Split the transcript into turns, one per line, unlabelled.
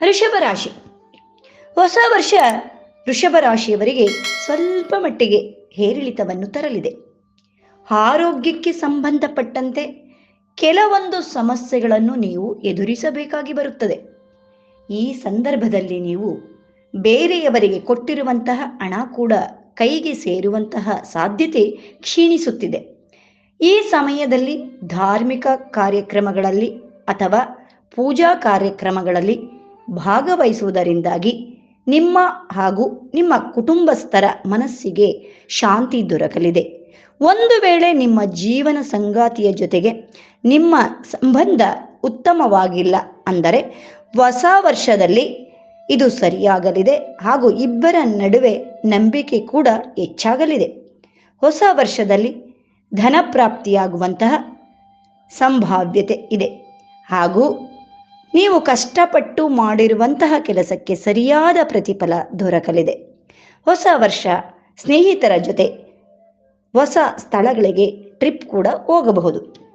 ಋಷಭ ರಾಶಿ. ಹೊಸ ವರ್ಷ ವೃಷಭ ರಾಶಿಯವರಿಗೆ ಸ್ವಲ್ಪ ಮಟ್ಟಿಗೆ ಏರಿಳಿತವನ್ನು ತರಲಿದೆ. ಆರೋಗ್ಯಕ್ಕೆ ಸಂಬಂಧಪಟ್ಟಂತೆ ಕೆಲವೊಂದು ಸಮಸ್ಯೆಗಳನ್ನು ನೀವು ಎದುರಿಸಬೇಕಾಗಿ ಬರುತ್ತದೆ. ಈ ಸಂದರ್ಭದಲ್ಲಿ ನೀವು ಬೇರೆಯವರಿಗೆ ಕೊಟ್ಟಿರುವಂತಹ ಹಣ ಕೂಡ ಕೈಗೆ ಸೇರುವಂತಹ ಸಾಧ್ಯತೆ ಕ್ಷೀಣಿಸುತ್ತಿದೆ. ಈ ಸಮಯದಲ್ಲಿ ಧಾರ್ಮಿಕ ಕಾರ್ಯಕ್ರಮಗಳಲ್ಲಿ ಅಥವಾ ಪೂಜಾ ಕಾರ್ಯಕ್ರಮಗಳಲ್ಲಿ ಭಾಗವಹಿಸುವುದರಿಂದಾಗಿ ನಿಮ್ಮ ಹಾಗೂ ನಿಮ್ಮ ಕುಟುಂಬಸ್ಥರ ಮನಸ್ಸಿಗೆ ಶಾಂತಿ ದೊರಕಲಿದೆ. ಒಂದು ವೇಳೆ ನಿಮ್ಮ ಜೀವನ ಸಂಗಾತಿಯ ಜೊತೆಗೆ ನಿಮ್ಮ ಸಂಬಂಧ ಉತ್ತಮವಾಗಿಲ್ಲ ಅಂದರೆ ಹೊಸ ವರ್ಷದಲ್ಲಿ ಇದು ಸರಿಯಾಗಲಿದೆ ಹಾಗೂ ಇಬ್ಬರ ನಡುವೆ ನಂಬಿಕೆ ಕೂಡ ಹೆಚ್ಚಾಗಲಿದೆ. ಹೊಸ ವರ್ಷದಲ್ಲಿ ಧನ ಪ್ರಾಪ್ತಿಯಾಗುವಂತಹ ಸಂಭಾವ್ಯತೆ ಇದೆ ಹಾಗೂ ನೀವು ಕಷ್ಟಪಟ್ಟು ಮಾಡಿರುವಂತಹ ಕೆಲಸಕ್ಕೆ ಸರಿಯಾದ ಪ್ರತಿಫಲ ದೊರಕಲಿದೆ. ಹೊಸ ವರ್ಷ ಸ್ನೇಹಿತರ ಜೊತೆ ಹೊಸ ಸ್ಥಳಗಳಿಗೆ ಟ್ರಿಪ್ ಕೂಡ ಹೋಗಬಹುದು.